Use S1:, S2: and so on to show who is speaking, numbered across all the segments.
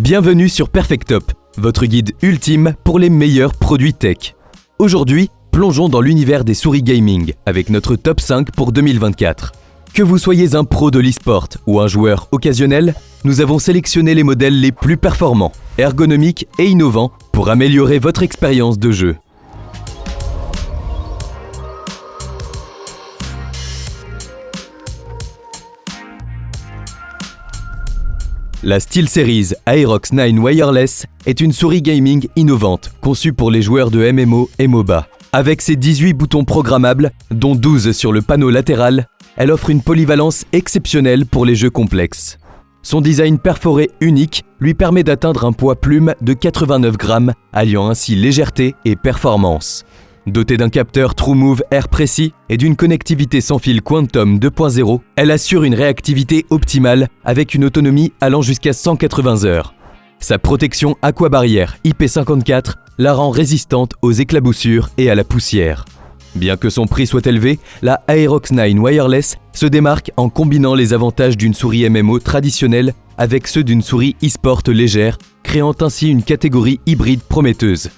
S1: Bienvenue sur Perfectop, votre guide ultime pour les meilleurs produits tech. Aujourd'hui, plongeons dans l'univers des souris gaming avec notre top 5 pour 2024. Que vous soyez un pro de l'e-sport ou un joueur occasionnel, nous avons sélectionné les modèles les plus performants, ergonomiques et innovants pour améliorer votre expérience de jeu. La SteelSeries Aerox 9 Wireless est une souris gaming innovante conçue pour les joueurs de MMO et MOBA. Avec ses 18 boutons programmables, dont 12 sur le panneau latéral, elle offre une polyvalence exceptionnelle pour les jeux complexes. Son design perforé unique lui permet d'atteindre un poids plume de 89 grammes, alliant ainsi légèreté et performance. Dotée d'un capteur TrueMove Air précis et d'une connectivité sans fil Quantum 2.0, elle assure une réactivité optimale avec une autonomie allant jusqu'à 180 heures. Sa protection aquabarrière IP54 la rend résistante aux éclaboussures et à la poussière. Bien que son prix soit élevé, la Aerox 9 Wireless se démarque en combinant les avantages d'une souris MMO traditionnelle avec ceux d'une souris e-sport légère, créant ainsi une catégorie hybride prometteuse.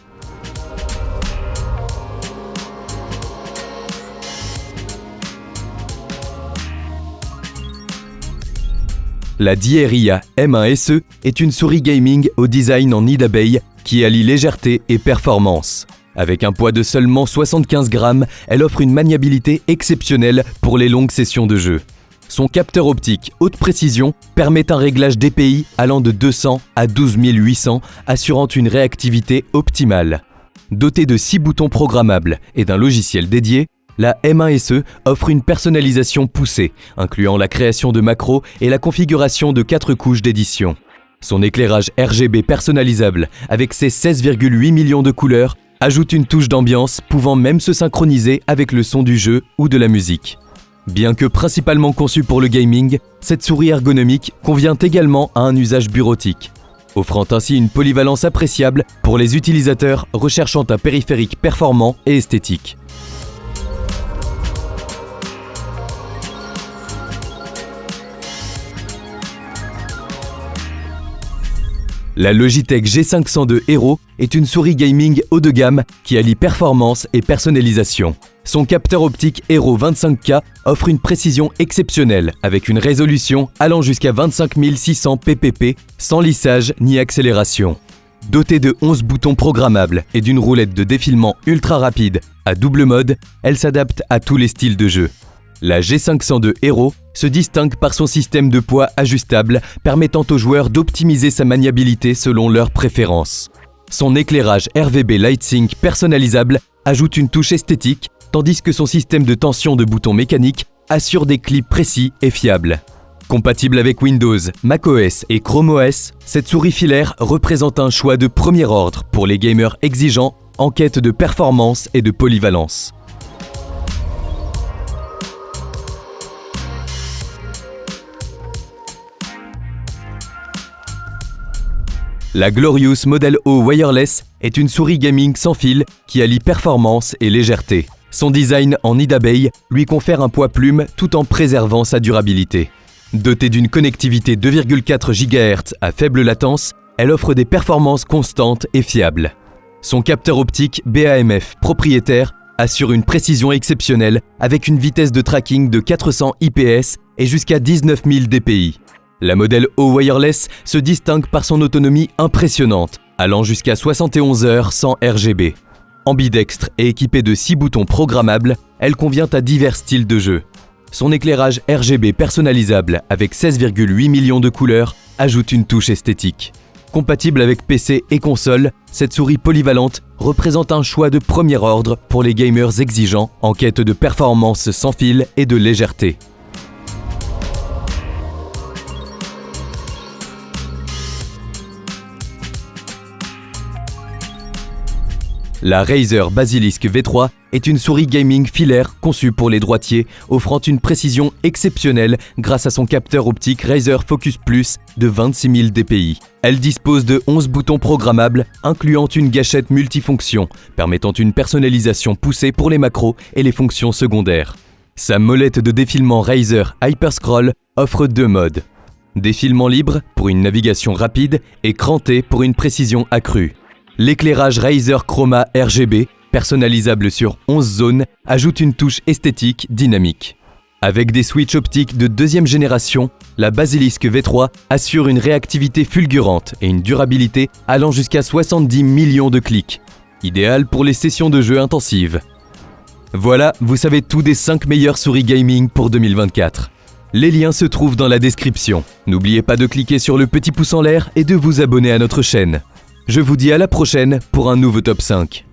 S1: La Dieria M1 SE est une souris gaming au design en nid d'abeille qui allie légèreté et performance. Avec un poids de seulement 75 grammes, elle offre une maniabilité exceptionnelle pour les longues sessions de jeu. Son capteur optique haute précision permet un réglage DPI allant de 200 à 12 800, assurant une réactivité optimale. Dotée de 6 boutons programmables et d'un logiciel dédié, la M1 SE offre une personnalisation poussée, incluant la création de macros et la configuration de 4 couches d'édition. Son éclairage RGB personnalisable, avec ses 16,8 millions de couleurs, ajoute une touche d'ambiance pouvant même se synchroniser avec le son du jeu ou de la musique. Bien que principalement conçue pour le gaming, cette souris ergonomique convient également à un usage bureautique, offrant ainsi une polyvalence appréciable pour les utilisateurs recherchant un périphérique performant et esthétique. La Logitech G502 Hero est une souris gaming haut de gamme qui allie performance et personnalisation. Son capteur optique Hero 25K offre une précision exceptionnelle avec une résolution allant jusqu'à 25 600 ppp sans lissage ni accélération. Dotée de 11 boutons programmables et d'une roulette de défilement ultra rapide à double mode, elle s'adapte à tous les styles de jeu. La G502 Hero se distingue par son système de poids ajustable permettant aux joueurs d'optimiser sa maniabilité selon leurs préférences. Son éclairage RVB LightSync personnalisable ajoute une touche esthétique, tandis que son système de tension de boutons mécaniques assure des clips précis et fiables. Compatible avec Windows, macOS et Chrome OS, cette souris filaire représente un choix de premier ordre pour les gamers exigeants en quête de performance et de polyvalence. La Glorious Model O Wireless est une souris gaming sans fil qui allie performance et légèreté. Son design en nid d'abeille lui confère un poids plume tout en préservant sa durabilité. Dotée d'une connectivité 2,4 GHz à faible latence, elle offre des performances constantes et fiables. Son capteur optique BAMF propriétaire assure une précision exceptionnelle avec une vitesse de tracking de 400 IPS et jusqu'à 19 000 dpi. La modèle O Wireless se distingue par son autonomie impressionnante, allant jusqu'à 71 heures sans RGB. Ambidextre et équipée de 6 boutons programmables, elle convient à divers styles de jeu. Son éclairage RGB personnalisable avec 16,8 millions de couleurs ajoute une touche esthétique. Compatible avec PC et console, cette souris polyvalente représente un choix de premier ordre pour les gamers exigeants en quête de performance sans fil et de légèreté. La Razer Basilisk V3 est une souris gaming filaire conçue pour les droitiers, offrant une précision exceptionnelle grâce à son capteur optique Razer Focus Plus de 26 000 dpi. Elle dispose de 11 boutons programmables, incluant une gâchette multifonction, permettant une personnalisation poussée pour les macros et les fonctions secondaires. Sa molette de défilement Razer Hyperscroll offre 2 modes. Défilement libre pour une navigation rapide et cranté pour une précision accrue. L'éclairage Razer Chroma RGB, personnalisable sur 11 zones, ajoute une touche esthétique dynamique. Avec des switches optiques de deuxième génération, la Basilisk V3 assure une réactivité fulgurante et une durabilité allant jusqu'à 70 millions de clics. Idéal pour les sessions de jeu intensives. Voilà, vous savez tout des 5 meilleures souris gaming pour 2024. Les liens se trouvent dans la description. N'oubliez pas de cliquer sur le petit pouce en l'air et de vous abonner à notre chaîne. Je vous dis à la prochaine pour un nouveau top 5.